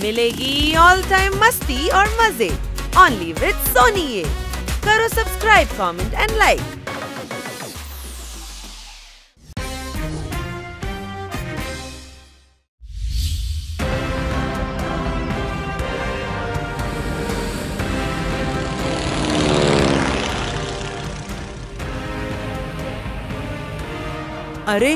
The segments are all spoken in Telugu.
मिलेगी ऑल टाइम मस्ती और मजे ओनली विद सोनी ये। करो सब्सक्राइब, कमेंट एंड लाइक। అరే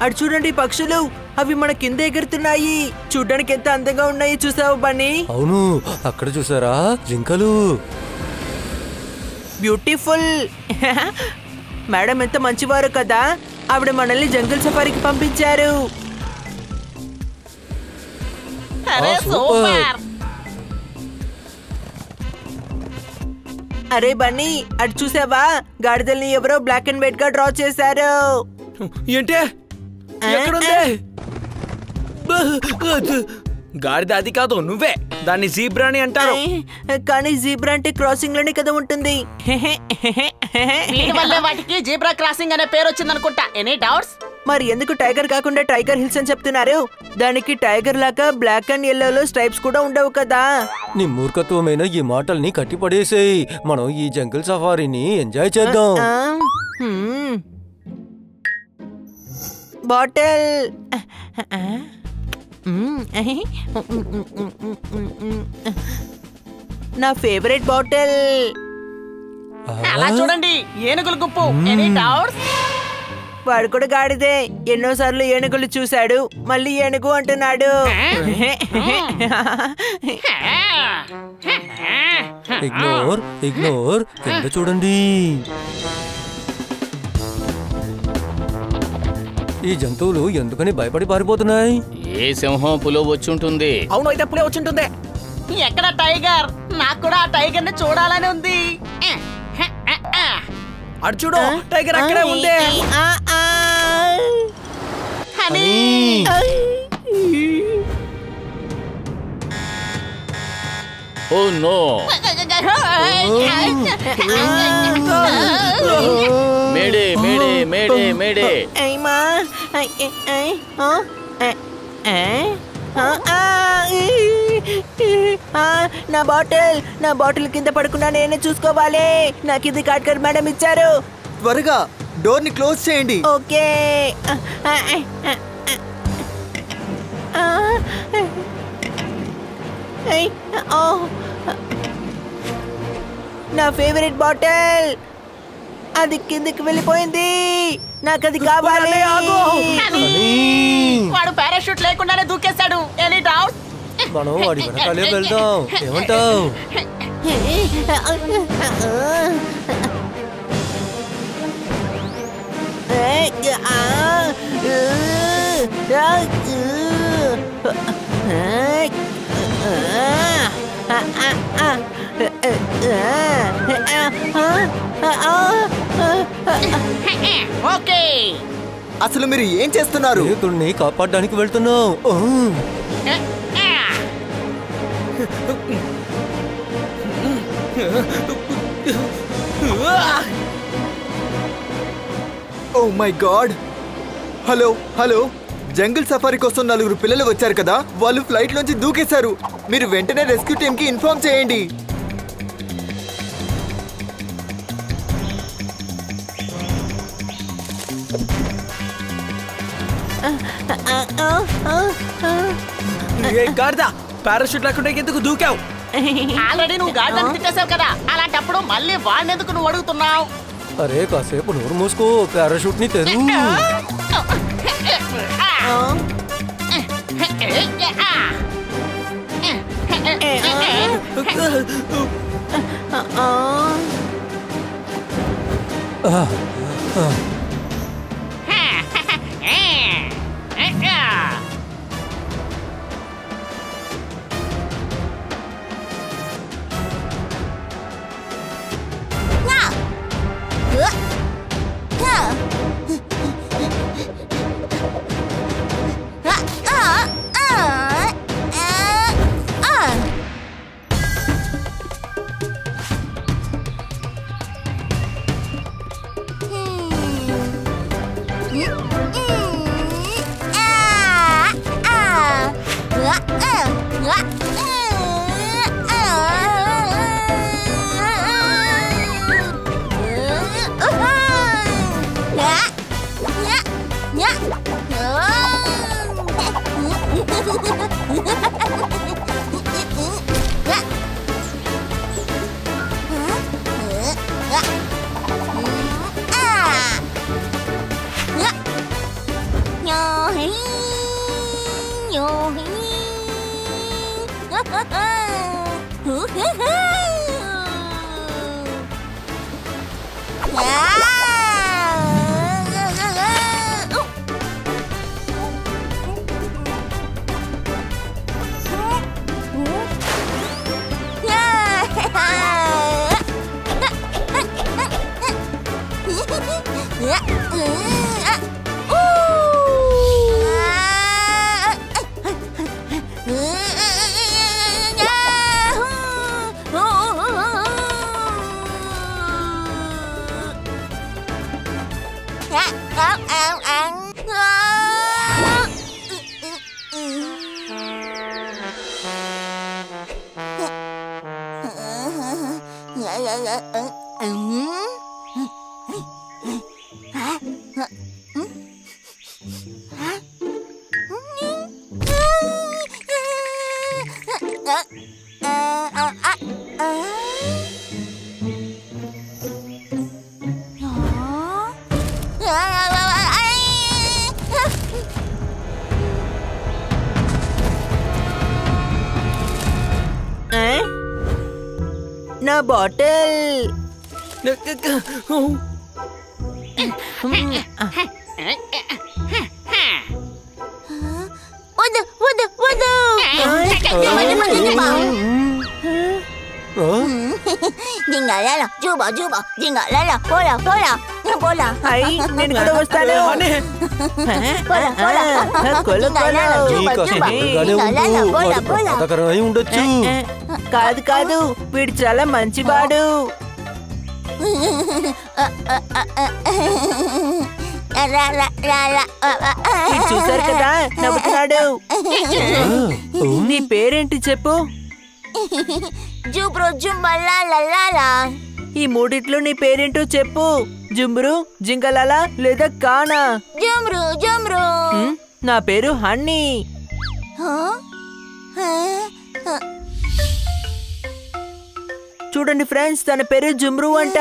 అటు చూడండి పక్షులు, అవి మన కింద ఎగురుతున్నాయి. చూడడానికి ఎంత అందంగా ఉన్నాయి చూసావు బన్నీ? అవును, అక్కడ చూసారా జింకలు? బ్యూటిఫుల్. మేడం ఎంత మంచివారు కదా, ఆవిడ మనల్ని జంగల్ సఫారీకి పంపించారు. అరే బన్నీ అటు చూసావా, గాడిదల్ని ఎవరో బ్లాక్ అండ్ వైట్ గా డ్రా చేశారు. ఏంటే ఎక్కడుంది? గాడిద అది కాదు, నువ్వే. దాన్ని జీబ్రా అని అంటారు. కానీ జీబ్రా అంటే క్రాసింగ్ లోనే కదా ఉంటుంది. వాటికి జీబ్రా క్రాసింగ్ అనే పేరు వచ్చింది అనుకుంటా. Any doubts? మరి ఎందుకు టైగర్ కాకుండా టైగర్ హిల్స్ అని చెప్తున్నారు? దానికి టైగర్ లాగా బ్లాక్ అండ్ ఎల్లోలో స్ట్రైప్స్ కూడా ఉండవు కదా. నీ మూర్ఖత్వమైన ఈ మాటల్ని కట్టిపడేసేయ్. మనం ఈ జంగల్ సఫారీని ఎంజాయ్ చేద్దాం. బాటిల్. నా ఫేవరెట్ బాటిల్. అలా చూడండి, ఏనుగుల గుంపు. Any doubts? వాడు కూడా గాడిదే. ఎన్నోసార్లు ఏనుగులు చూశాడు, మళ్ళీ ఏనుగు అంటున్నాడు. ఇగ్నోర్ ఇగ్నోర్, కింద చూడండి. ఈ జంతువులు ఎందుకని భయపడి పారిపోతున్నాయి? ఏ సింహం పులో వచ్చుంటుంది. అవును, అయితే పులే వచ్చుంటుంది. ఎక్కడ టైగర్? నాకు కూడా ఆ టైగర్ ని చూడాలని ఉంది. అటు చూడు, టైగర్ అక్కడే ఉంది. Honey. Oh no. Mayday mayday mayday mayday. నా బాటిల్ కింద పడుకున్నా నేనే చూసుకోవాలి. నాకు ఇది కాట్కర్ మేడం ఇచ్చారు. త్వరగా డోర్ ని క్లోజ్ చేయండి. ఓకే. నా ఫేవరెట్ బాటిల్ అది కిందకి వెళ్ళిపోయింది. నాకు అది కావాలి. వాడు పారాషూట్ లేకుండానే దూకేశాడు. Any doubts? మనం వాడి వెనకాలే వెళ్దాం. ఏమంటావు? ఓకే. అసలు మీరు ఏం చేస్తున్నారు? స్నేహితుల్ని కాపాడడానికి వెళ్తున్నాం. Oh my God. Hello hello, jungle safari కోసం 4 పిల్లలు వచ్చారు కదా, వాళ్ళు ఫ్లైట్ లోంచి దూకేశారు. మీరు వెంటనే రెస్క్యూ టీమ్ కి ఇన్ఫార్మ్ చేయండి. గాడిద, పారాషూట్ లేకుండా ఎందుకు దూకావు? ఆల్రెడీ నువ్వు గాడిదని తిట్టేశావు కదా, అలాంటప్పుడు మళ్ళీ వాడినెందుకు నువ్వు అడుగుతున్నావు? అరే కాసేపు నోరు మూసుకో, పారాషూట్ ని తెరు. నా బాటిల్. వద్దు వద్దు వద్దు. జింగాలాలా జూబా జూబా జింగాలాలా పోలా పోలా పోలా. నేను కూడా వస్తాను. ఉండొచ్చు. కాదు కాదు, వీడు చాలా మంచివాడు. చూసారు కదా, నవ్వుతున్నాడు. నీ పేరేంటి చెప్పు? జూబ్రో జుంబల్లా. ఈ మూడిట్లో నీ పేరేంటో చెప్పు. జుంబ్రు, జింగలాలా లేదా కానా? జుమ్రు జుమ్రు. నా పేరు హన్నీ. చూడండి ఫ్రెండ్స్, తన పేరు జుమ్రు అంట.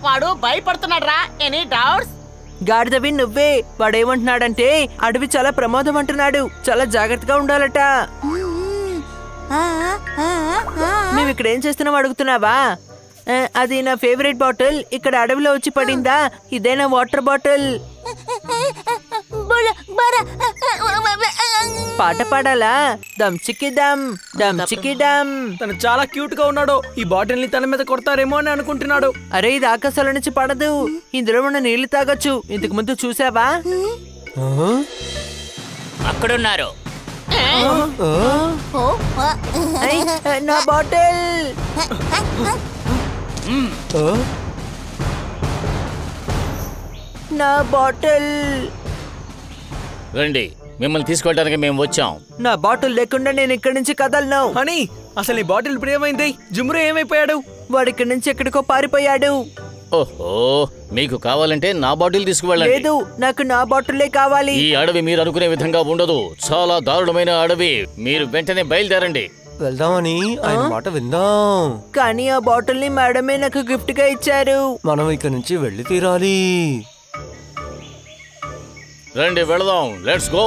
వాడు భయపడుతున్నాడు రా. Any doubts? గాడిదవి నువ్వే. వాడేమంటున్నాడంటే అడవి చాలా ప్రమాదం అంటున్నాడు, చాలా జాగ్రత్తగా ఉండాలట. నువ్వు ఇక్కడ ఏం చేస్తున్నావు అడుగుతున్నావా? అది నా ఫేవరెట్ బాటిల్. ఇక్కడ అడవిలో వచ్చి పడిందా? ఇదే నా వాటర్ బాటిల్. పాట పాడాలా? దమ్ చిక్కి దమ్ దమ్ చిక్కి దమ్. తను చాలా క్యూట్ గా ఉన్నాడు. ఈ బాటిల్ ని తన మీద కొడతారేమో అని అనుకుంటున్నాడు. అరే, ఇది ఆకాశాల నుంచి పడదు. ఇందులో ఉన్న నీళ్లు తాగొచ్చు. ఇంతకు ముందు చూసావా? అక్కడున్నారు. నా బాటిల్. నా బాటిల్. రండి, మిమ్మల్ని తీసుకెళ్ళడానికి మేము వచ్చాం. నా బాటిల్ లేకుండా నేను ఇక్కడి నుంచి కదలను. అని అసలు ఈ బాటిల్ ఇప్పుడు ఏమైంది? జుమ్రు ఏమైపోయాడు? వాడు ఇక్కడి నుంచి ఎక్కడికో పారిపోయాడు. ఓహో, మీకు కావాలంటే నా బాటిల్ తీసుకువెళ్ళండి. లేదు, నాకు నా బాటిలే కావాలి. ఈ అడవి మీరు అనుకునే విధంగా ఉండదు. చాలా దారుణమైన అడవి. మీరు వెంటనే బయలుదేరండి. వెళ్దామని ఆయన మాట విందాం. కానీ ఆ బాటిల్ ని మేడమే నాకు గిఫ్ట్ గా ఇచ్చారు. మనం ఇక్కడ నుంచి వెళ్ళి తీరాలి. రండి వెళదాం. Let's go.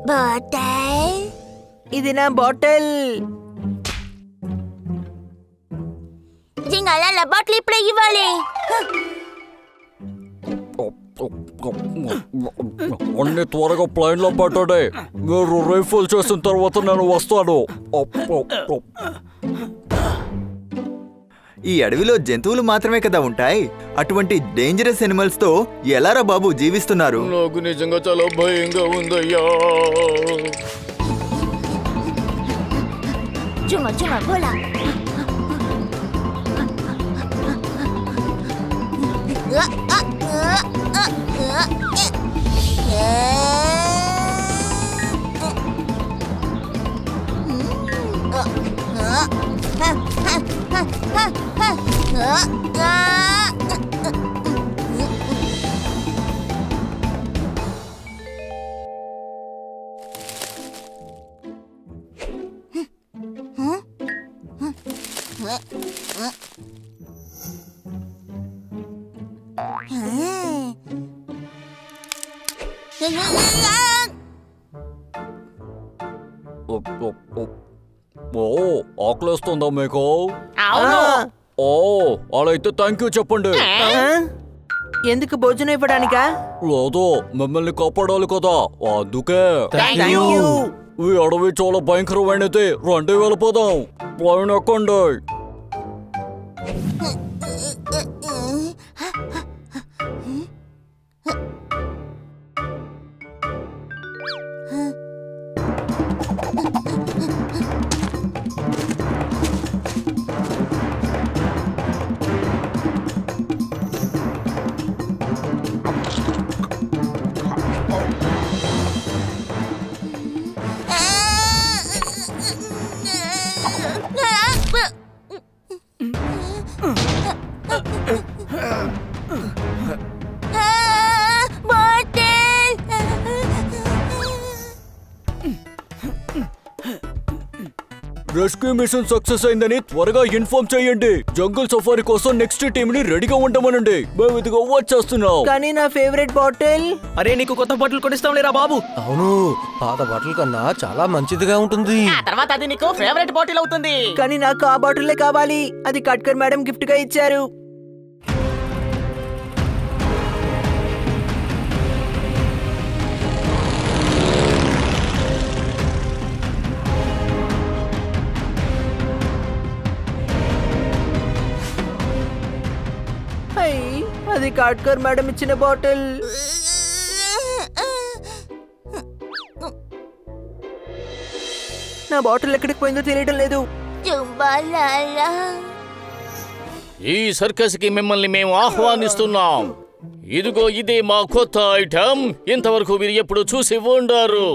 బాటిల్. ఇది నా బాటిల్. జింగాలాలా బాటిల్ ఇప్పుడే ఇవ్వాలి. అన్ని త్వరగా ప్లైన్ లో పెట్టండి. మీరు రీఫిల్ చేసిన తర్వాత నేను వస్తాను. ఈ అడవిలో జంతువులు మాత్రమే కదా ఉంటాయి. అటువంటి డేంజరస్ ఎనిమల్స్ తో ఎలారా బాబు జీవిస్తున్నారు? నాకు నిజంగా చాలా భయంగా ఉందయ్యా. చుమ్మ చుమ్మ పోలా. ఆకలిస్తుందా మీకు? అవును. అలా అయితే థ్యాంక్ యూ చెప్పండి. ఎందుకు భోజనం ఇవ్వడానికా? లేదు, మిమ్మల్ని కాపాడాలి కదా, అందుకే. Thank you. ఈ అడవి చాలా భయంకరమైనది. రండి వెళ్ళిపోదాం. ప్లేన్ ఎక్కండి. రెస్క్యూ మిషన్ సక్సెస్ అయిందని త్వరగా ఇన్ఫార్మ్ చేయండి. జంగల్ సఫారీ కోసం నెక్స్ట్ టీమ్ ని రెడీగా ఉండమనండి. మేము ఇదిగో వచ్చేస్తున్నాం. కానీ నా ఫేవరెట్ బాటిల్. అరే నీకు కొత్త బట్టలు కొనిస్తాంలేరా బాబు. అవును, పాత బట్టల కన్నా చాలా మంచిదిగా ఉంటుంది. ఆ తర్వాత అది నీకు ఫేవరెట్ బాటిల్ అవుతుంది. కానీ నాకు ఆ బాటిల్లే కావాలి. అది కట్కర్ మేడం గిఫ్ట్ గా ఇచ్చారు. అది కట్కర్ మేడం ఇచ్చిన బాటిల్. నా బాటిల్ ఎక్కడికి పోయిందో తెలియడం లేదు. ఈ సర్కస్ కి మిమ్మల్ని మేము ఆహ్వానిస్తున్నాం. ఇదిగో ఇదే మా కొత్త ఐటమ్. ఇంతవరకు మీరు ఎప్పుడు చూసి ఉండరు.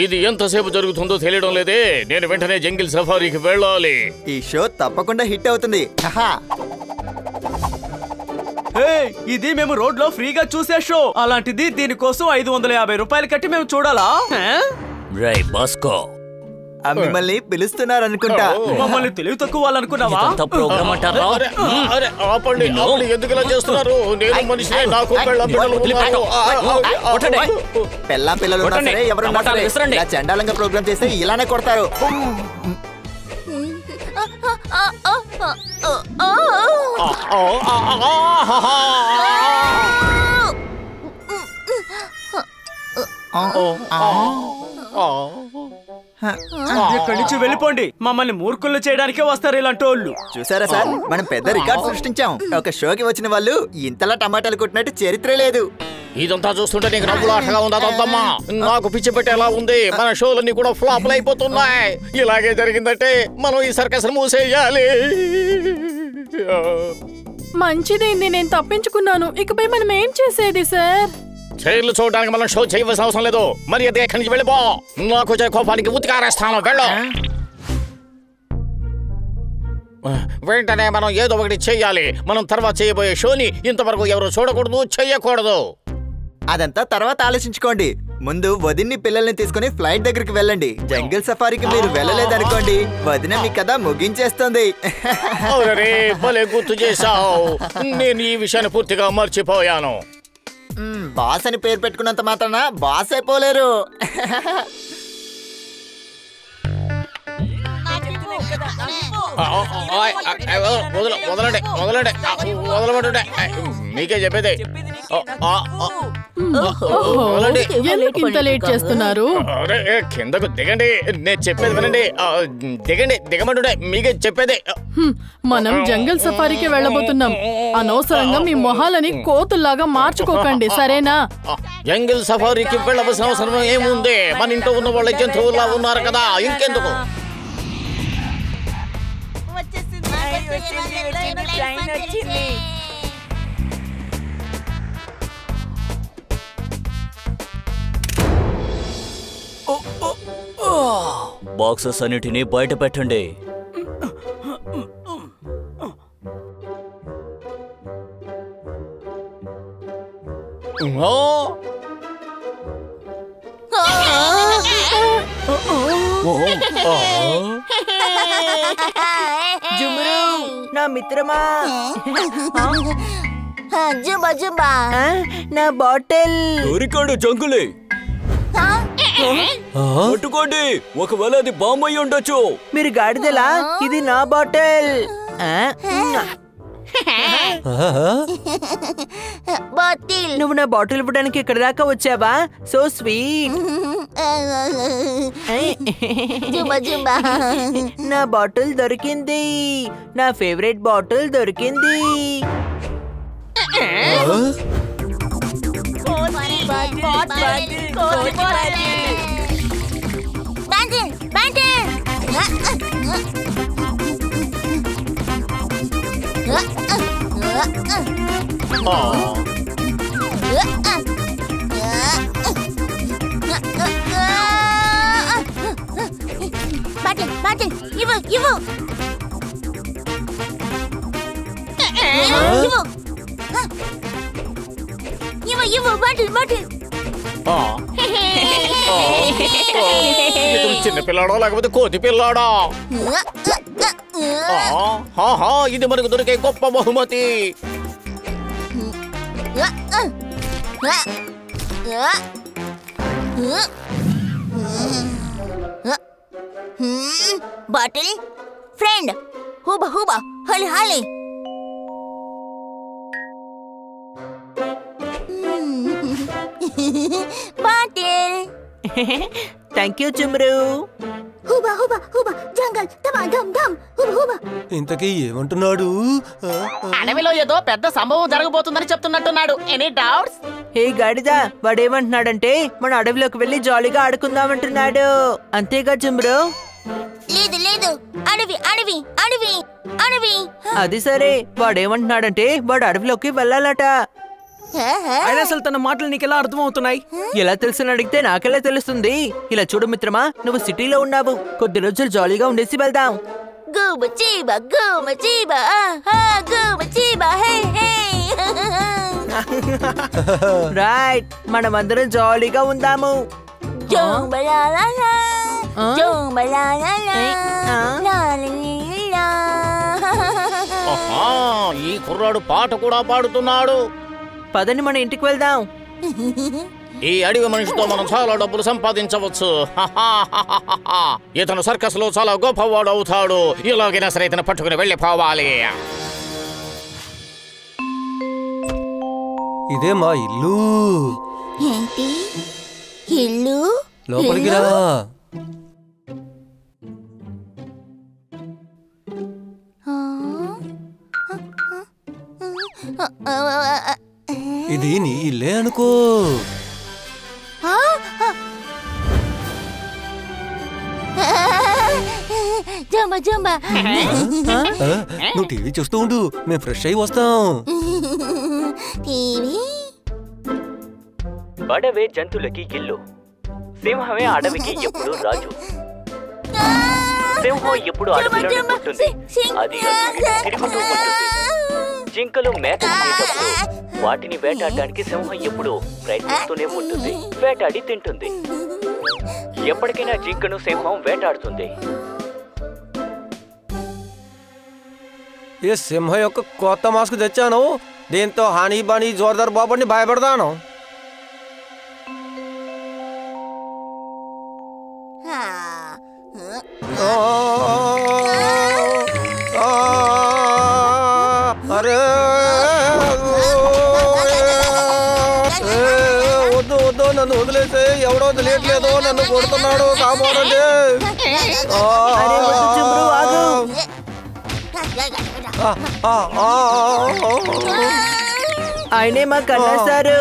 ఇది ఎంతసేపు జరుగుతుందో తెలియడం లేదే. నేను వెంటనే జంగిల్ సఫారీకి వెళ్ళాలి. ఈ షో తప్పకుండా హిట్ అవుతుంది. ఇది మేము రోడ్ లో ఫ్రీగా చూసే షో. అలాంటిది దీనికోసం 550 రూపాయలు కట్టి మేము చూడాలా? రై బాస్కో, మిమ్మల్ని పిలుస్తున్నారు అనుకుంటా. మమ్మల్ని తెలివి తక్కువ వాళ్ళనుకున్నావా? ప్రోగ్రామ్ అంటారా? ఆపండి, ఎందుకు ఇలా చేస్తున్నారు? నేను మనిషినే, నాకు పెళ్ళాం పిల్లలు ఉన్నారు. పెళ్ళాం పిల్లలు ఉన్నా సరే, ఎవరున్నా సరే, ఇలా చండాలంగా ప్రోగ్రామ్ చేస్తే ఇలానే కొడతారు. ఇక్కడి నుంచి వెళ్ళిపోండి. మమ్మల్ని మూర్ఖులు చేయడానికే వస్తారు ఇలాంటి వాళ్ళు. చూసారా సార్, మనం పెద్ద రికార్డ్ సృష్టించాం. ఒక షోకి వచ్చిన వాళ్ళు ఇంతలా టమాటాలు కొట్టినట్టు చరిత్రే లేదు. ఇదంతా చూస్తుంటే నీకు నవ్వులాటగా ఉందా తమ్మా? నాకు పిచ్చి పెట్టేలా ఉంది. మన షోలన్నీ కూడా ఫ్లాప్లు అయిపోతున్నాయి. ఇలాగే జరిగిందంటే మనం ఈ సర్కస్ మూసేయాలి. మంచిదైంది, నేను తప్పించుకున్నాను. ఇకపై మనం ఏం చేసేది సార్? చైర్లు చూడడానికి మనం షో చేయవలసిన అవసరం లేదు. మరి అది ఎక్కడి నుంచి వెళ్ళిపో. నాకు వచ్చే కోపానికి ఉతికారేస్తాను. వెళ్ళు. వెంటనే మనం ఏదో ఒకటి చెయ్యాలి. మనం తర్వాత చేయబోయే షోని ఇంతవరకు ఎవరు చూడకూడదు, చెయ్యకూడదు. అదంతా తర్వాత ఆలోచించుకోండి. ముందు వదిన్ని పిల్లల్ని తీసుకుని ఫ్లైట్ దగ్గరికి వెళ్ళండి. జంగిల్ సఫారీకి మీరు వెళ్ళలేదనుకోండి, వదిన మీ కథ ముగించేస్తుంది. భలే గుర్తు చేశావు. నేను ఈ విషయాన్ని పూర్తిగా మర్చిపోయాను. బాస్ అని పేరు పెట్టుకున్నంత మాత్రాన బాస్ అయిపోలేరు. వదలండి, వదలండి, వదలమంటుండే. మీకే చెప్పేది. ఎందుకు ఇంత లేట్ చేస్తున్నారు? కిందకు దిగండి, నేను చెప్పేది వినండి. దిగండి, దిగమంటుండే. మీకే చెప్పేది. మనం జంగల్ సఫారీకి వెళ్ళబోతున్నాం. అనవసరంగా మీ మొహాలని కోతుల్లాగా మార్చుకోకండి, సరేనా? జంగల్ సఫారీకి వెళ్ళవలసిన అవసరం ఏముంది? మన ఇంట్లో ఉన్న వాళ్ళ జంతువుల్లా ఉన్నారు కదా, ఇంకెందుకు? ట్రైన్ వచ్చింది. బాక్సెస్ అన్నిటినీ బయట పెట్టండి. జుమ్రు నా మిత్రమా, జుంబా జుంబా నా బాటిల్. దొరికాడు జంగులే. పట్టుకోండి, ఒకవేళ అది బాంబు అయి ఉండొచ్చు. మీరు గాడిదలా, ఇది నా బాటిల్. బాటిల్. నువ్వు నా బాటిల్ ఇవ్వడానికి ఇక్కడ దాకా వచ్చావా? So sweet. జుంబా జుంబా నా బాటిల్ దొరికింది. నా ఫేవరెట్ బాటిల్ దొరికింది. Bottle bottle. బాటిల్ బాటిల్ ఇవ్వు ఇవ్వు ఇవ్వు ఇవ్వు ఇవ్వు బాటిల్ బాటిల్. చిన్న పిల్లాడో లేకపోతే కోతి పిల్లాడా? ఇది మనకు దొరికే గొప్ప బహుమతి. బాటిల్ ఫ్రెండ్ హూబా హూబా హలి హలి. బాటిల్. థ్యాంక్ యూ చుమ్రు. హూబా హూబా హూబా జంగల్ తమా ధమ్ ధమ్ హూబా హూబా. ఇంతకీ ఏమంటున్నాడు? అడవిలో ఏదో పెద్ద సంభవం జరగబోతుందని చెప్తున్నట్టున్నాడు. Any doubts? హే గాడిదా, వాడేమంటున్నాడంటే మన అడవిలోకి వెళ్ళి జాలీగా ఆడుకుందామంటున్నాడు. అంతేగా చుమ్రు? లేదు లేదు, అడవి అడవి అడవి అడవి. అది సరే, వాడేమంటున్నాడంటే వాడు అడవిలోకి వెళ్ళాలట. అయినా అసలు తన మాటలు నీకెలా అర్థమవుతున్నాయి? ఎలా తెలుసని అడిగితే నాకెలా తెలుస్తుంది? ఇలా చూడు మిత్రమా, నువ్వు సిటీలో ఉన్నావు. కొద్ది రోజులు జాలీగా ఉండేసి వెళ్దాం. గూమ చీబా గూమ చీబా హే హే. రైట్, మనమందరం జాలీగా ఉందాము. జోంబలాలా జోంబలాలా లాలీలా. ఈ కుర్రాడు పాట కూడా పాడుతున్నాడు. పదని మన ఇంటికి వెళ్దాం. ఈ అడవి మనిషితో మనం చాలా డబ్బులు సంపాదించవచ్చు. ఇతను సర్కస్ లో చాలా గొప్పవాడు అవుతాడు. ఇలాగైనా సరే ఇతను పట్టుకుని వెళ్ళిపోవాలి. ఇదే మా ఇల్లు. ఏంటి ఇల్లు? లోపలికి రా. ఇది నీ ఇల్లే అనుకో. జంబా జంబా. నువ్వు టీవీ చూస్తూ ఉండు, మేము ఫ్రెష్ అయి వస్తాం. టీవీ. అడవే జంతువులకి ఇల్లు. సింహమే అడవికి ఎప్పుడు రాజు. సింహం ఎప్పుడు అడవిలోనే ఉంటుంది. అది తిరుగుతూ ఉంటుంది. జింకలు మేతలు తినేటప్పుడు వాటిని వేటాడడానికి సింహం ఎప్పుడు ప్రయత్నిస్తూనే ఉంటుంది. వేటాడి తింటుంది. ఎప్పటికైనా జింకను సింహం వేటాడుతుంది. ఈ సింహం యొక్క కొత్త మాస్క్ తెచ్చాను. దీంతో హానీ బానీ జోర్దార్ బాబుని భయపడతాను. అరే వద్దు వద్దు, నన్ను వదిలేసే. ఎవడో తెలియట్లేదు, నన్ను కొడుతున్నాడు. కాపాడండి. ఆయనే మా కన్నసారు.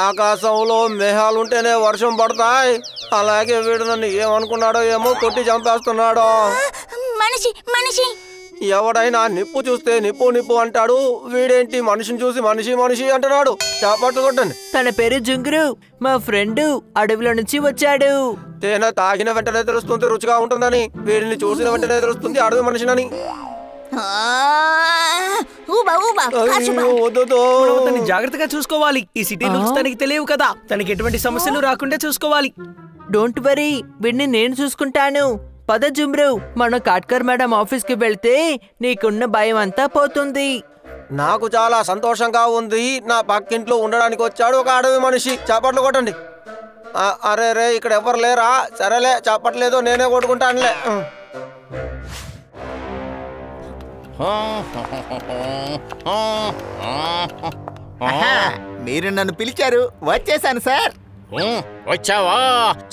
ఆకాశంలో మేఘాలుంటేనే వర్షం పడతాయి. అలాగే వీడు నన్ను ఏమనుకున్నాడో ఏమో, కొట్టి చంపేస్తున్నాడు. మనిషి మనిషి ఎవడైనా నిప్పు చూస్తే నిప్పు నిప్పు అంటాడు, వీడేంటి మనిషిని చూసి మనిషి మనిషి అంటున్నాడు. చప్పట్లు కొట్టండి. తన పేరు జుంగురు, మా ఫ్రెండ్ అడవిలో నుంచి వచ్చాడు. తేనె తాగిన వెంటనే తెలుస్తుంది రుచిగా ఉంటుందని, వీడిని చూసిన వెంటనే తెలుస్తుంది అడవి మనిషినని. తనని జాగ్రత్తగా చూసుకోవాలి. ఈ సిటీ రూల్స్ తనకి తెలియవు కదా, తనకి ఎటువంటి సమస్యలు రాకుండా చూసుకోవాలి. డోంట్ వరీ, వీడిని నేను చూసుకుంటాను. పద జుమ్రు, మనం కాట్కర్ మేడం ఆఫీస్ కి వెళ్తే నీకున్న భయం అంతా పోతుంది. నాకు చాలా సంతోషంగా ఉంది. నా పక్కింట్లో ఉండడానికి వచ్చాడు ఒక అడవి మనిషి. చప్పట్లు కొట్టండి. అరే రే, ఇక్కడ ఎవరు లేరా? సరేలే, చప్పట్లేదు, నేనే కొట్టుకుంటానులే. మీరు నన్ను పిలిచారు, వచ్చేసాను సార్. వచ్చావా?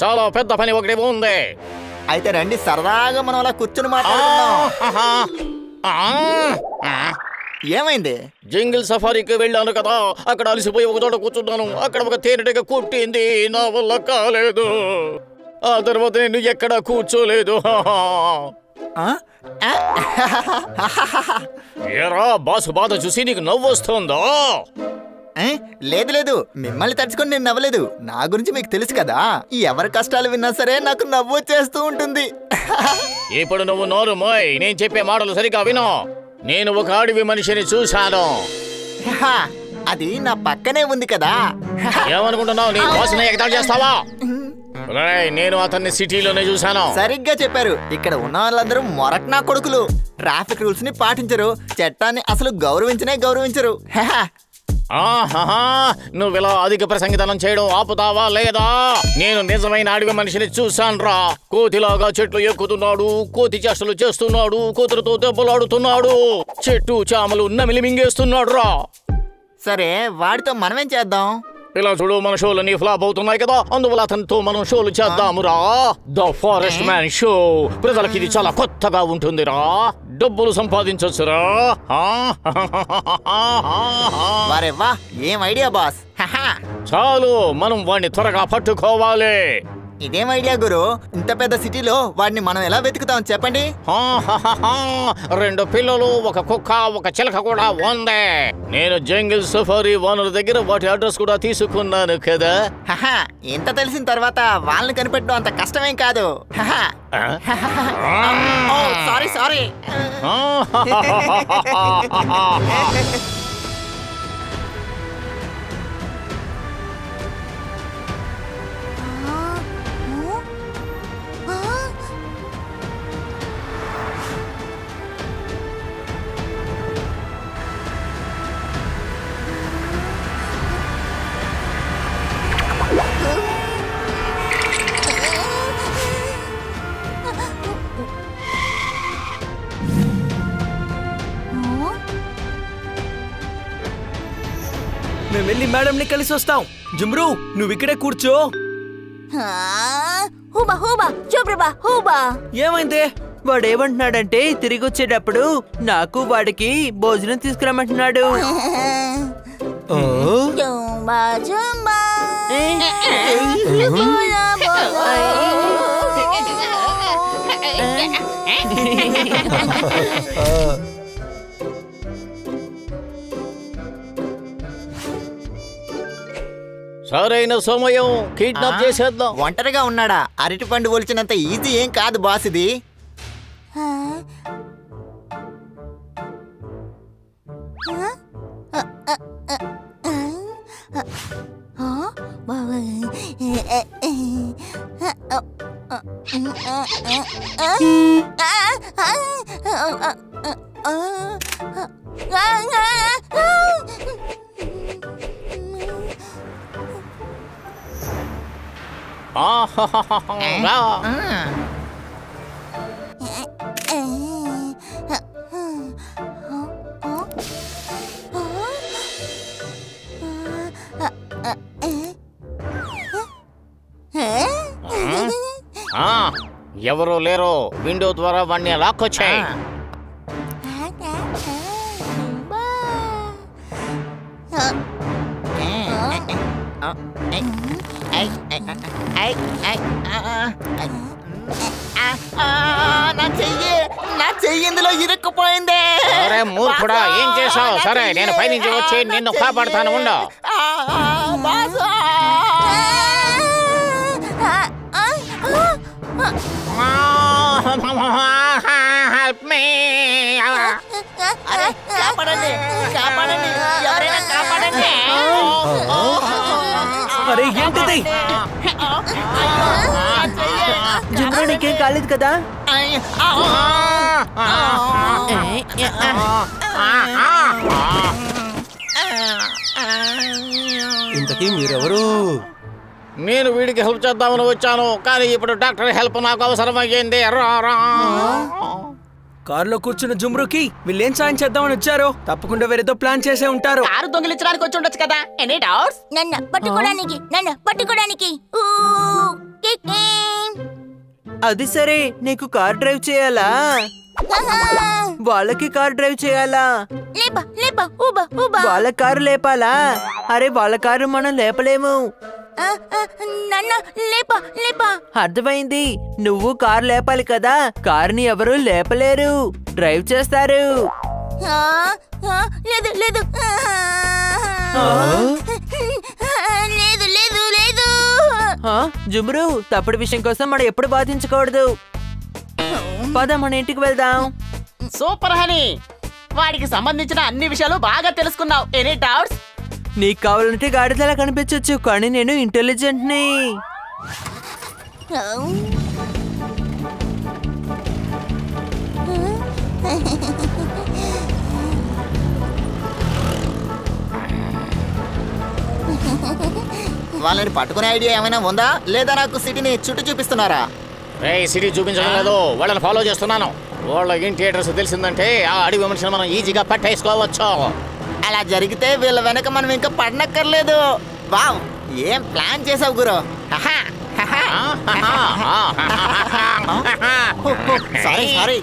చాలా పెద్ద పని ఒకటి ఉంది. అయితే రండి, సరదాగా మనం అలా కూర్చుని మాట్లాడుకుందాం. ఏమైంది? జంగిల్ సఫారీకి వెళ్ళాను కదా, అక్కడ అలసిపోయి ఒక చోట కూర్చున్నాను. అక్కడ ఒక తేనెటీగ కుట్టింది, నా వల్ల కాలేదు. ఆ తర్వాత నేను ఎక్కడ కూర్చోలేదు. ఏరా బాసు బాధ చూసి నీకు నవ్వు వస్తుందా? లేదు లేదు, మిమ్మల్ని తడుచుకొని నేను నవ్వలేదు. నా గురించి మీకు తెలుసు కదా, ఎవరి కష్టాలు విన్నా సరే నాకు నవ్వు వచ్చేస్తూ ఉంటుంది. ఇప్పుడు నువ్వు నోరు మోయ్, నేను చెప్పే మాటలు సరిగా విను. నేను ఒక అడవి మనిషిని చూశాను. అది నా పక్కనే ఉంది కదా. ఏమనుకుంటున్నావు? నీ బాసుని ఎగతాళి చేస్తావా? నేను అతన్ని సిటీలోనే చూశాను. సరిగ్గా చెప్పారు. ఇక్కడ ఉన్న వాళ్ళందరూ మొరట్నా కొడుకులు. ట్రాఫిక్ రూల్స్ ని పాటించరు, చట్టాన్ని అసలు గౌరవించరు. నువ్విలా అధిక ప్రసంగితనం చేయడం ఆపుతావా లేదా? నేను నిజమైన అడవి మనిషిని చూశాన్రా. కోతిలాగా చెట్లు ఎక్కుతున్నాడు, కోతి చేష్టలు చేస్తున్నాడు, కోతులతో దెబ్బలాడుతున్నాడు, చెట్టు చామలు నమిలి మింగేస్తున్నాడు రా. సరే, వాడితో మనమేం చేద్దాం? ఇలా చూడు, మన షోలన్నీ ఫ్లాప్ అవుతున్నాయి కదా, అందువల్ల అతనితో మనం షోలు చేద్దామురా. The forest man show. ప్రజలకి ఇది చాలా కొత్తగా ఉంటుందిరా, డబ్బులు సంపాదించొచ్చురా. ఏం ఐడియా బాస్. చాలు, మనం వాడిని త్వరగా పట్టుకోవాలి. ఇదేం ఐడియా గురు? ఇంత పెద్ద సిటీలో వాడిని మనం ఎలా వెతుకుతాం చెప్పండి. 2 పిల్లలు, ఒక కుక్క, ఒక చిలక కూడా ఉంది. నేను జంగిల్ సఫారీ ఓనర్ దగ్గర వాటి అడ్రస్ కూడా తీసుకున్నాను కదా. ఇంత తెలిసిన తర్వాత వాళ్ళని కనిపెట్టడం అంత కష్టమేం కాదు. సారీ. మేము వెళ్ళి మేడంని కలిసి వస్తాం. జుమ్రు, నువ్వు ఇక్కడే కూర్చో. ఏమైంది? వాడేమంటున్నాడంటే తిరిగి వచ్చేటప్పుడు నాకు వాడికి భోజనం తీసుకురమ్మంటున్నాడు. సరైన సమయం, కిడ్నాప్ చేసేద్దాం. ఒంటరిగా ఉన్నాడా? అరటిపండు ఒలిచినంత ఈజీ ఏం కాదు బాస్ ఇది. ఎవరో లేరో, విండో ద్వారా వాడిని లాక్కొచ్చాయి. నా చెయ్యి నా చెయ్యి ఇందులో ఇరుక్కుపోయింది. అరే మూర్ఖుడా, ఏం చేసావు? సరే, నేను పైనుంచి వచ్చి నిన్ను కాపాడుతాను, ఉండు. Help me. కాపాడండి, కాపాడండి, ఎవరైనా కాపాడండి. అరే ఏంటిది? జుమ్రు నీకేం కాలేదు కదా? ఇంతకీ మీరెవరు? నేను వీడికి హెల్ప్ చేద్దామని వచ్చాను, కానీ ఇప్పుడు డాక్టర్ హెల్ప్ నాకు అవసరమయ్యింది. కారులో కూర్చున్న జుమ్రుకి వీళ్ళేం సాయం చేద్దామని వచ్చారు? తప్పకుండా వేరేదో ప్లాన్ చేసే ఉంటారు. కారు దొంగిలించడానికి వచ్చి ఉండొచ్చు కదా. Any doubts? నన్ను పట్టుకోడానికి అది సరే, నీకు కార్ డ్రైవ్ చేయాలా? వాళ్ళకి కార్ డ్రైవ్ చేయాలా? వాళ్ళ కారు లేపాలా? అరే వాళ్ళ కారు మనం లేపలేము. అర్థమైంది, నువ్వు కారు లేపాలి కదా. కారుని ఎవరు లేపలేరు, డ్రైవ్ చేస్తారు. లేదు లేదు లేదు లేదు లేదు. జుమ్రు, తప్పుడు విషయం కోసం మనం ఎప్పుడు బాధించకూడదు. పద, మన ఇంటికి వెళ్దాం. సూపర్ హనీ, వాడికి సంబంధించిన అన్ని విషయాలు బాగా తెలుసుకున్నావు. Any doubts? నీకు కావాలంటే గాడిదలా కనిపించొచ్చు, కానీ నేను ఇంటెలిజెంట్ ని. వాళ్ళని పట్టుకునే ఐడియా ఏమైనా ఉందా, లేదా నాకు సిటీని చుట్టూ చూపిస్తున్నారా? సిటీ చూపించడం లేదు, వాళ్ళని ఫాలో చేస్తున్నాను. వాళ్ళ ఇంటి అడ్రస్ తెలిసిందంటే ఆ అడవి మనిషిని మనం ఈజీగా పట్టేసుకోవచ్చు. అలా జరిగితే వీళ్ళ వెనక మనం ఇంకా పడనక్కర్లేదు. వావ్, ఏం ప్లాన్ చేసావు గురు. Sorry sorry.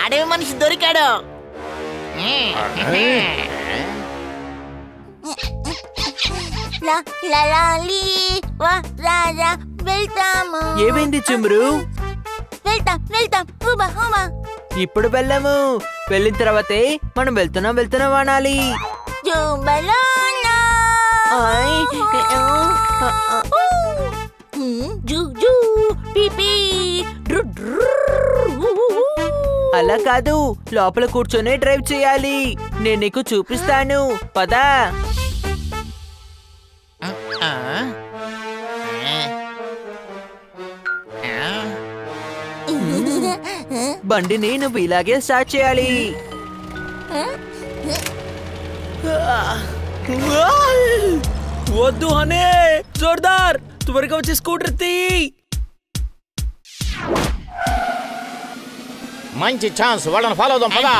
అడవి మనిషి దొరికాడు. ఏమైంది చుమ్రు? వెళ్తాం. ఇప్పుడు వెళ్ళము, వెళ్ళిన తర్వాతే మనం వెళ్తున్నాం అనాలి. అలా కాదు, లోపల కూర్చొని డ్రైవ్ చేయాలి. నేను నీకు చూపిస్తాను, పదా. బండిని నువ్వు ఇలాగే స్టార్ట్ చేయాలి. వద్దు హనే, జోర్దార్, త్వరగా వచ్చి స్కూటర్ తీ. మంచి ఛాన్స్, వాళ్ళని ఫాలో అవుదాం, పదా.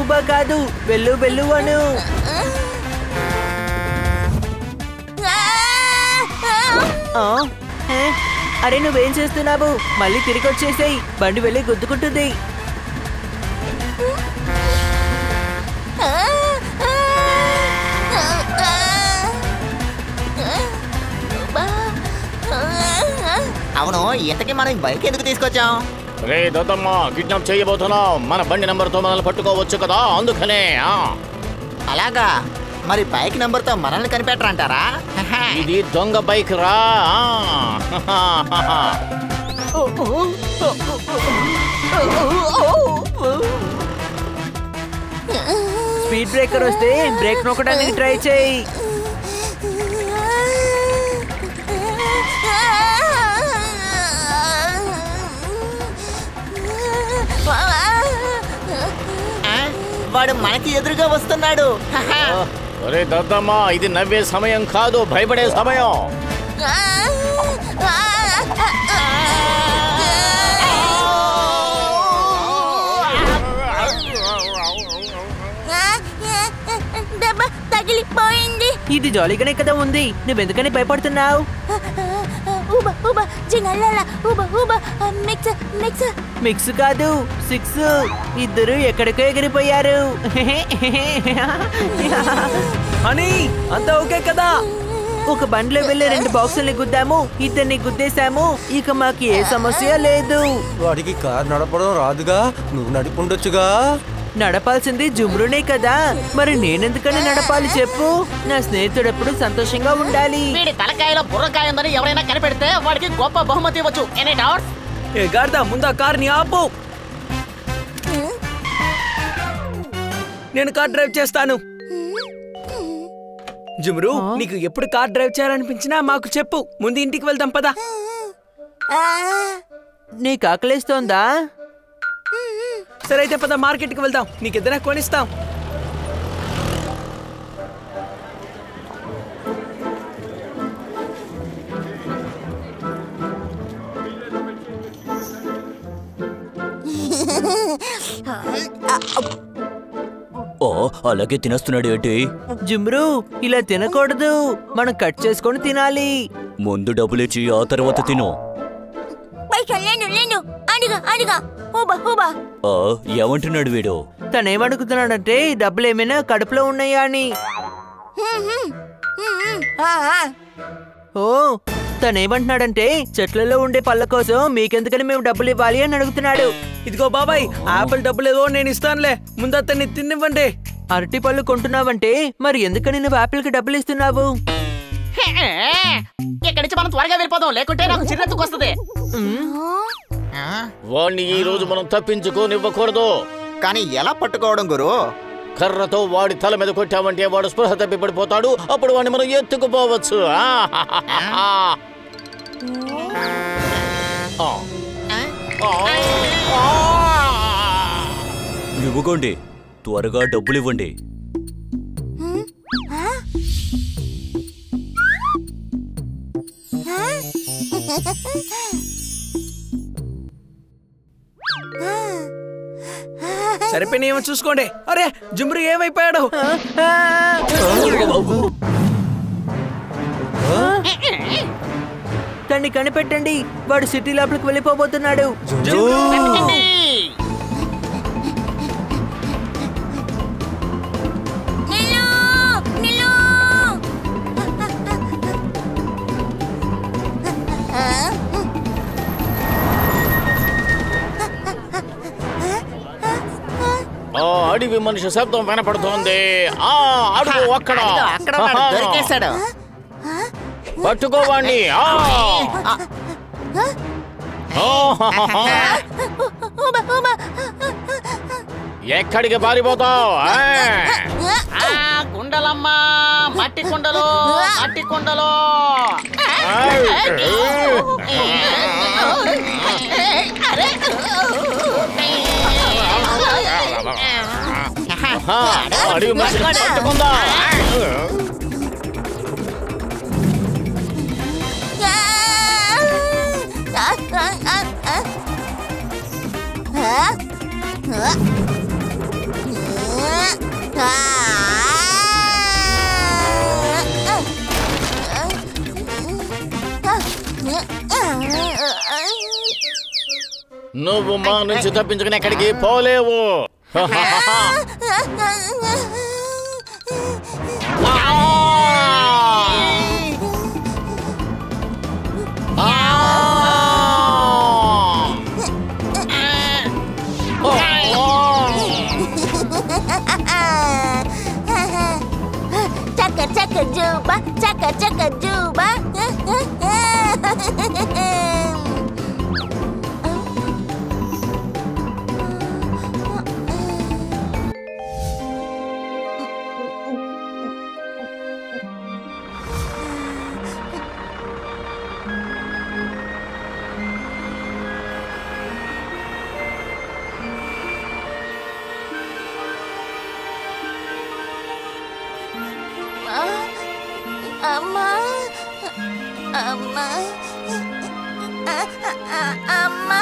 ఊబా కాదు, వెళ్ళు అను. అరే నువ్వేం చేస్తున్నావు? మళ్ళీ తిరిగి వచ్చేసాయి, బండి వెళ్ళి గుద్దుకుంటుంది. అవును, ఇంతకీ మనం బైక్ ఎందుకు తీసుకొచ్చాం? రే దద్దమ్మ, కిడ్నాప్ చేయబోతున్నాం. మన బండి నంబర్తో మనల్ని పట్టుకోవచ్చు కదా, అందుకనే. అలాగా, మరి బైక్ నంబర్తో మనల్ని కనిపెట్టరంటారా? ఇది దొంగ బైక్ రా. స్పీడ్ బ్రేకర్ వస్తే బ్రేక్ నొక్కడానికి ట్రై చేయి. వాడు మనకి ఎదురుగా వస్తున్నాడు. ఒరే దద్దమ్మ, ఇది నవ్వే సమయం కాదు, భయపడే సమయం. పోయింది. ఇది జాలీగానే కదా ఉంది, నువ్వెందుకని భయపడుతున్నావు? ఊబా ఊబా జింగల్లాలా ఊబా ఊబా మిక్స్ మిక్స్ మిక్స్ కాదు, 6. ఇద్దరు ఎక్కడికో ఎగిరిపోయారు. అని అంతా ఓకే కదా? ఒక బండిలో వెళ్ళి 2 బాక్సుల్ని గుద్దాము, ఇద్దరిని గుద్దేశాము. ఇక మాకు ఏ సమస్య లేదు. వాడికి కారు నడపడం రాదుగా, నువ్వు నడిపుండొచ్చుగా. నడపాల్సింది జుమ్రునే కదా, మరి నేనెందుకని నడపాలి చెప్పు? నా స్నేహితుడు ఎప్పుడు సంతోషంగా ఉండాలి. వీడి తలకాయలో బుర్రకాయ ఉందని ఎవరైనా కనిపెడితే వాడికి గొప్ప బహుమతి ఇవ్వచ్చు. Any doubts? ఏ గార్దా, ముందా కార్ని ఆపు. నేను కార్ డ్రైవ్ చేస్తాను. జుమ్రు, నీకు ఎప్పుడు కార్ డ్రైవ్ చేయాలనిపించినా మాకు చెప్పు. ముందు ఇంటికి వెళ్దాం పదా. నీకు ఆకలేస్తోందా? సరే అయితే పద, మార్కెట్కి వెళ్దాం, నీకేదైనా కొనిస్తాం. ఓ, అలాగే తినేస్తున్నాడు ఏంటి? జుమ్రు, ఇలా తినకూడదు, మనం కట్ చేసుకొని తినాలి. ముందు డబ్బులిచ్చి ఆ తర్వాత తిను. లేను అడుగా అడుగా ఊబా ఊబా. ఏమంటున్నాడు వీడు? తనేమడుగుతున్నాడంటే డబ్బులు ఏమైనా కడుపులో ఉన్నాయా అని. ఓ, తనేమంటున్నాడంటే చెట్లలో ఉండే పళ్ళ కోసం మీకెందుకని మేము డబ్బులు ఇవ్వాలి అని అడుగుతున్నాడు. ఇదిగో బాబాయ్, ఆపిల్ డబ్బులేదో నేను ఇస్తానులే, ముందు అతన్ని తినివ్వండి. అరటి పళ్ళు కొంటున్నావంటే మరి ఎందుకని నువ్వు ఆపిల్కి డబ్బులు ఇస్తున్నావు? ఇక్కడి నుంచి మనం త్వరగా వెళ్ళిపోదాం, లేకుంటే నాకు చిరెత్తుకు వస్తుంది. వాణ్ణి ఈ రోజు మనం తప్పించుకోనివ్వకూడదు. కానీ ఎలా పట్టుకోవడం గురు? కర్రతో వాడి తల మీద కొట్టామంటే వాడు స్పృహ తప్పి పడిపోతాడు. అప్పుడు వాడిని మనం ఎత్తుకుపోవచ్చు. ఇవ్వకండి, త్వరగా డబ్బులు ఇవ్వండి. సరిపోయినేమో చూసుకోండి. అరే, జుమ్రు ఏమైపోయాడు? తన్ని కనిపెట్టండి, వాడు సిటీ లోపలికి వెళ్ళిపోబోతున్నాడు. అడవి మనిషి శబ్దం వినపడుతోంది. అడుగు అక్కడ దొరికేశాడు. పట్టుకోవాణ్ణి. ఎక్కడికి పారిపోతావు? కుండలమ్మా, మట్టి కుండలు, మట్టి కుండలు. అడవి మనిషిని పట్టుకుందా. నువ్వు మా నుంచి తప్పించుకుని ఎక్కడికి పోలేవు. Chaka chaka juba, chaka chaka juba. అమ్మా అమ్మా అమ్మా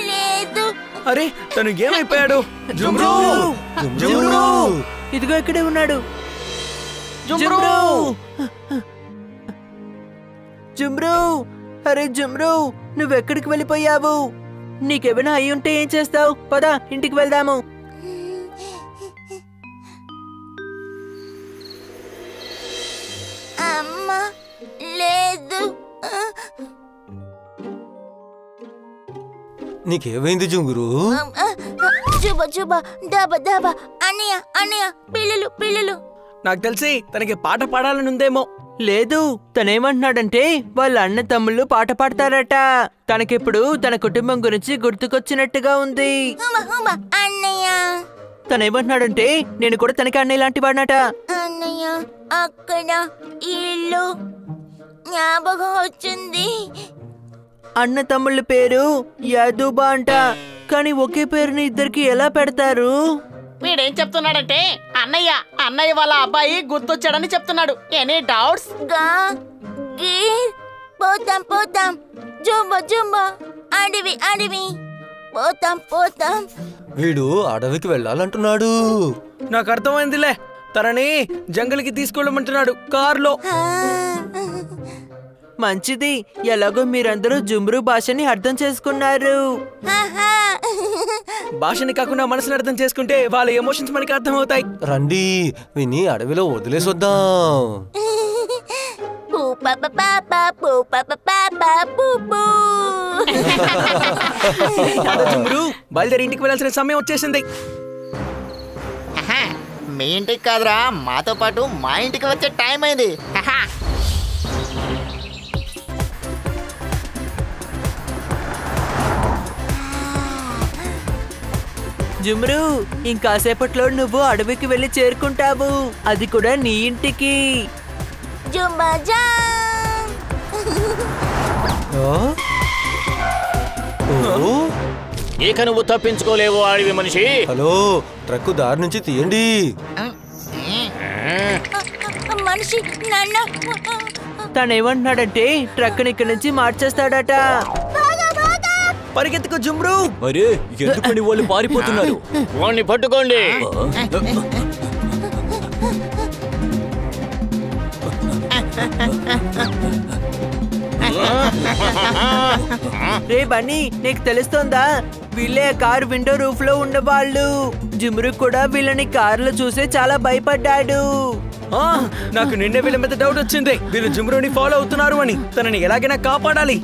లేదు. అరే, తను ఏమైపోయాడు? జుమ్రు, ఇదిగో ఇక్కడే ఉన్నాడు. జుమ్రు, జుమ్రు, అరే జుమ్రు, నువ్వెక్కడికి వెళ్ళిపోయావు? నీకేమైనా అయి ఉంటే ఏం చేస్తావు? పద ఇంటికి వెళ్దాము. అమ్మా లేదు. నీకేమైంది జుంగురు? జుబ జుబ దబ దబ. అన్నయ్య అన్నయ్య, పిల్లలు పిల్లలు. నాకు తెలిసి తనకి పాట పాడాలని ఉందేమో. లేదు, తనేమంటున్నాడంటే వాళ్ళ అన్న తమ్ముళ్ళు పాట పాడతారట. తనకిప్పుడు తన కుటుంబం గురించి గుర్తుకొచ్చినట్టుగా ఉంది. అన్నయ్య తనేమంటున్నాడంటే నేను కూడా తనకి అన్నయ్య లాంటి వాడినట. అన్నయ్య అక్కడ ఇల్లు జ్ఞాపకం వచ్చింది. అన్న తమ్ముళ్ళ పేరు యాదుబా అంట. కానీ ఒకే పేరుని ఇద్దరికి ఎలా పెడతారు? వీడేం చెప్తున్నాడంటే అన్నయ్య అన్నయ్య వాళ్ళ అబ్బాయి గుర్తొచ్చాడని చెప్తున్నాడు. Any doubts? పోతాం పోతాం. జుంబ జుంబ అడవి అడవి. పోతాం పోతాం. వీడు అడవికి వెళ్ళాలంటున్నాడు. నాకు అర్థమైందిలే, తనని జంగల్కి తీసుకెళ్ళమంటున్నాడు కారులో. మంచిది, ఎలాగో మీరందరూ జుమ్రు భాషని అర్థం చేసుకున్నారు. భాషని కాకుండా మనసుని అర్థం చేసుకుంటే వాళ్ళ ఎమోషన్స్ మనకి అర్థం అవుతాయి. రండి, విని అడవిలో వదిలేసొద్దాం. జుమ్రు, బయలుదేరి ఇంటికి వెళ్ళాల్సిన సమయం వచ్చేసింది. మీ ఇంటికి కాదురా, మాతో పాటు మా ఇంటికి వచ్చే టైం అయింది. జుమ్రు, ఇంకాసేపట్లో నువ్వు అడవికి వెళ్ళి చేరుకుంటావు. అది కూడా నీ ఇంటికి. జుంబాజా. ఇక నువ్వు తప్పించుకోలేవు అడవి మనిషి. హలో, ట్రక్కు దారి నుంచి తీయండి. మనిషి నాన్న. తనేమంటున్నాడంటే ట్రక్కుని ఇక్కడి నుంచి మార్చేస్తాడట. పరిగెత్తుకు జుమ్రు. అరే, ఎందుకని వాళ్ళు పారిపోతున్నారు? వాణ్ణి పట్టుకోండి. రే బన్నీ, నీకు తెలుస్తోందా? వీళ్ళే కారు విండో రూఫ్ లో ఉన్నవాళ్ళు. జుమ్రు కూడా వీళ్ళని కారులో చూసే చాలా భయపడ్డాడు. నాకు నిన్నే వీళ్ళ మీద డౌట్ వచ్చింది. వీళ్ళు జుమ్రుని ఫాలో అవుతున్నారు అని. తనని ఎలాగైనా కాపాడాలి.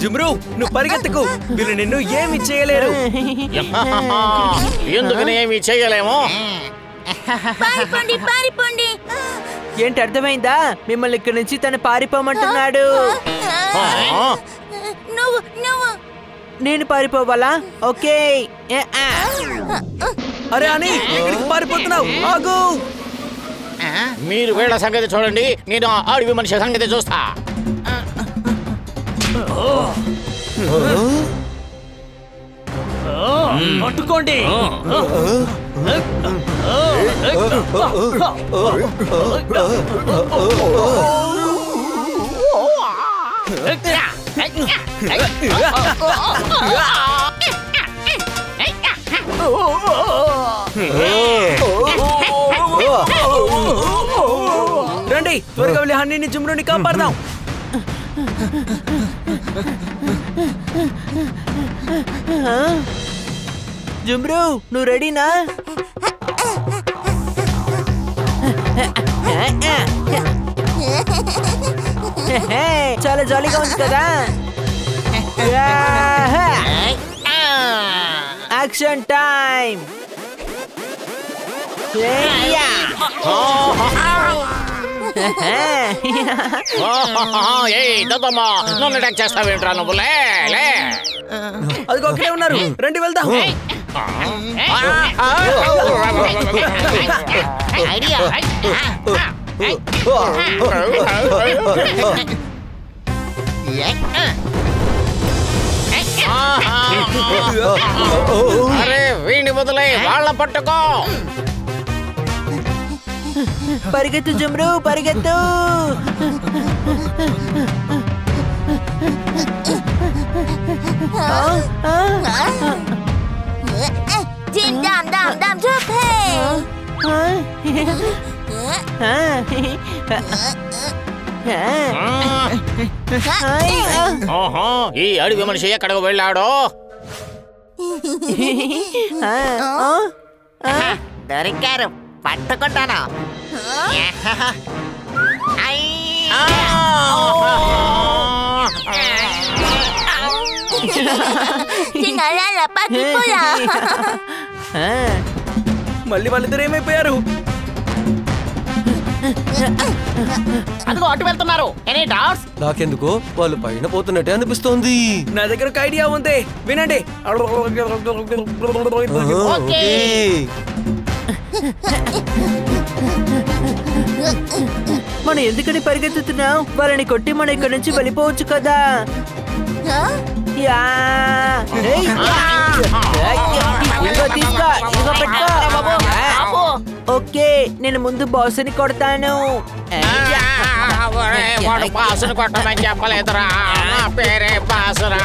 జుమ్రు, నువ్వు పరిగెత్తుకు. వీళ్ళు నిన్ను ఏమి చేయలేరు. ఎందుకని ఏమి చేయలేమో? పారిపోండి పారిపోండి. ఏంటి అర్థమైందా? మిమ్మల్ని ఇక్కడి నుంచి తను పారిపోమంటున్నాడు. నువ్వు నువ్వు నేను పారిపోవాలా? ఓకే. అరే అని, ఎక్కడికి పారిపోతున్నావు? ఆగు. మీరు వీళ్ళ సంగతి చూడండి, నేను అడవి మనిషి సంగతి చూస్తా. పట్టుకోండి. రండి, త్వరగా వెళ్ళి హన్నీని జుమ్రుని కాపాడదాం. జుమ్రు, నువ్వు రెడీనా? చాలా జాలీగా ఉంది కదా. Action time. నన్ను అటాక్ చేస్తావేంట్రా నువ్వు? అది ఒక్కడే ఉన్నారు, రండి వెళ్దాం. అరే వీడిని వదిలే, వాళ్ళ పట్టుకో. పరిగెత్తు జుమ్రు, పరిగెత్తు. ఈ అడవి మనిషి ఎక్కడికి వెళ్ళాడో? దొరికారు, పట్టుకుంటాను. మళ్ళీ వాళ్ళిద్దరు ఏమైపోయారు? అదిగో అటు వెళ్తున్నారు. Any doubts? నాకెందుకో వాళ్ళు పైన పోతున్నట్టే అనిపిస్తోంది. నా దగ్గర ఒక ఐడియా ఉంది, వినండి. ఓకే. మనం ఎందుకని పరిగెత్తుతున్నాం? వాళ్ళని కొట్టి మనం ఇక్కడి నుంచి వెళ్ళిపోవచ్చు కదా. ఓకే, నేను ముందు బాస్ని కొడతాను. వాడు బాసుని కొట్టమని చెప్పలేదురా, నా పేరే బాసురా.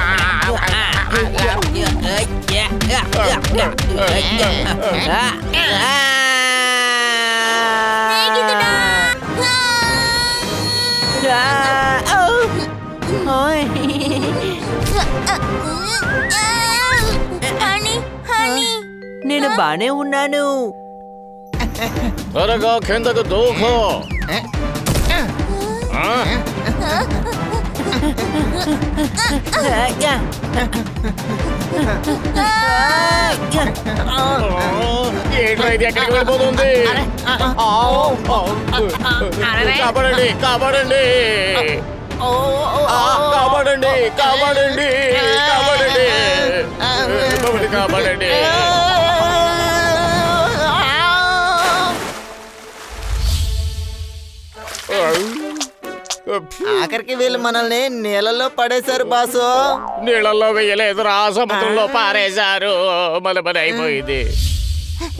నేను బానే ఉన్నాను. త్వరగా కిందకు దూకు. ఏంట్రా ఇది, ఎక్కడికి వెళ్ళిపోతుంది? కాపాడండి, కాపాడండి, కాపాడండి, కాపాడండి, కాపాడండి, కాపాడండి. ఆఖరికి వీళ్ళు మనల్ని నీళ్ళలో పడేశారు బాసు. నీళ్ళల్లో వేయలేదురా, సముద్రంలో పారేశారు. మన పని అయిపోయింది.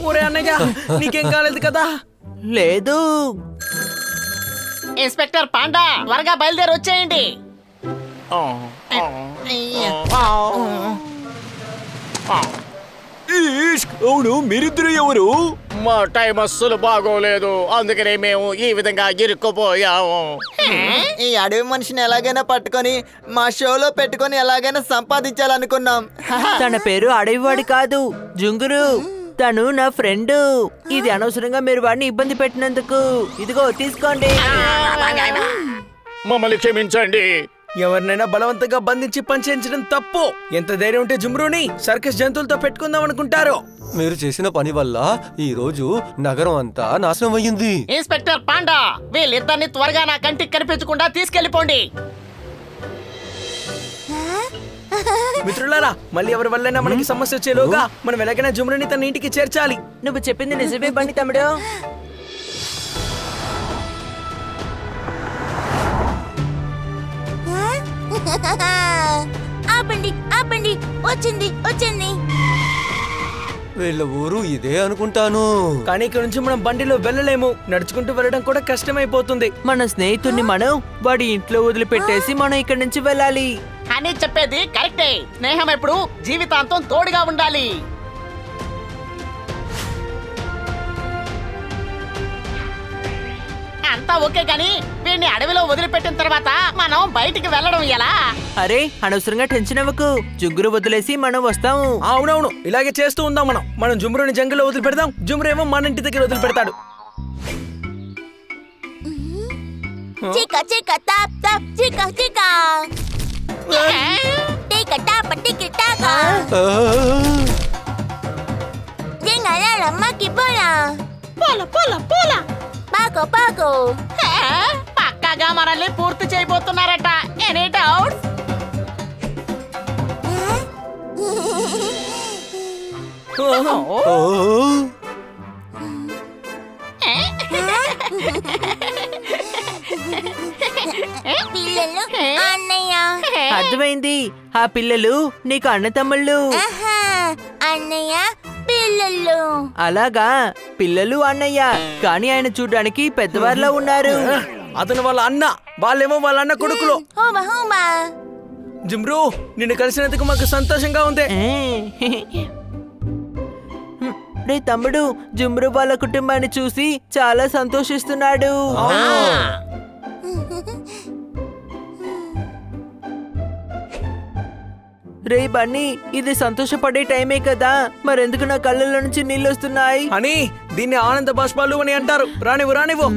ఊరే అన్నయ్య, నీకేం కాలేదు కదా? లేదు. ఇన్స్పెక్టర్ పాండా, త్వరగా బయలుదేరి వచ్చేయండి. అవును, మీరిద్దరు ఎవరు? మా టైం అస్సలు బాగోలేదు, అందుకనే మేము ఈ విధంగా ఇరుక్కుపోయాము. ఈ అడవి మనిషిని ఎలాగైనా పట్టుకొని మా షోలో పెట్టుకొని ఎలాగైనా సంపాదించాలనుకున్నాం. తన పేరు అడవివాడి కాదు, జుంగురు. తను నా ఫ్రెండ్. ఇది అనవసరంగా మీరు వాడిని ఇబ్బంది పెట్టినందుకు. ఇదిగో తీసుకోండి. మమ్మల్ని క్షమించండి. ఎవరినైనా బలవంతంగా బంధించి పనిచేయించడం తప్పు. ఎంత ధైర్యం ఉంటే జుమ్రూని సర్కస్ జంతువులతో పెట్టుకుందాం అనుకుంటారు? మీరు చేసిన పని వల్ల ఈ రోజు నగరం అంతా నాశనం అయ్యింది. ఇన్స్పెక్టర్ పాండా, వీళ్ళిద్దరిని త్వరగా నా కంటికి కనిపించకుండా తీసుకెళ్లిపోండి. మిత్రులారా, మళ్ళీ ఎవరి వల్లైనా మనకి సమస్య వచ్చేలోగా మనం ఎలాగైనా జుమ్రూని తన ఇంటికి చేర్చాలి. నువ్వు చెప్పింది నిజమే బండి తమ్ముడు. ఆపండి, ఆపండి, వచ్చింది, వచ్చింది. వీళ్ళ ఊరు ఇదే అనుకుంటాను. కానీ ఇక్కడ నుంచి మనం బండిలో వెళ్ళలేము, నడుచుకుంటూ వెళ్ళడం కూడా కష్టమైపోతుంది. మన స్నేహితుడిని మనం వాడి ఇంట్లో వదిలిపెట్టేసి మనం ఇక్కడి నుంచి వెళ్ళాలి అని చెప్పేది కరెక్టే. స్నేహం ఎప్పుడు జీవితాంతం తోడుగా ఉండాలి. అంతా ఓకే, కానీ వీడిని అడవిలో వదిలిపెట్టిన తర్వాత మనం బయటికి వెళ్ళడం ఎలా? అరే, అనవసరంగా టెన్షన్ అవ్వకు. జుంగురు వదిలేసి మనం వస్తాము. అవునవును, ఇలాగే చేస్తూ ఉందాం. మనం జుమ్రుని జంగల్లో వదిలిపెడదాం. జుమ్రు ఏమో మన ఇంటి దగ్గర వదిలిపెడతాడు. చికా చికా టాప్ టాప్ చికా చికా టికా టాప్ టికి టాకా జింగలా లమ్మకి పోలా పోలా పోలా పోలా పాకో పాకో. పక్కాగా మనల్ని పూర్తి చేయబోతున్నారట. Any doubts? పిల్లలు అన్నయ్య. అర్థమైంది, ఆ పిల్లలు నీకు అన్న తమ్ముళ్ళు. అన్నయ్య పిల్లలు. అలాగా, పిల్లలు అన్నయ్య. కానీ ఆయన చూడడానికి పెద్దవారిలో ఉన్నారు. అతను వాళ్ళ అన్న, వాళ్ళేమో వాళ్ళ అన్న కొడుకులు. జుమ్రు, నిన్ను కలిసినందుకు మాకు సంతోషంగా ఉంది. రే తమ్ముడు, జుమ్రు వాళ్ళ కుటుంబాన్ని చూసి చాలా సంతోషిస్తున్నాడు. రే బన్నీ, ఇది సంతోషపడే టైమే కదా, మరెందుకు నా కళ్ళలో నుంచి నీళ్ళు వస్తున్నాయి? అని దీన్ని ఆనంద బాష్పాలు అని అంటారు. రానివ్వు రానివ్వు.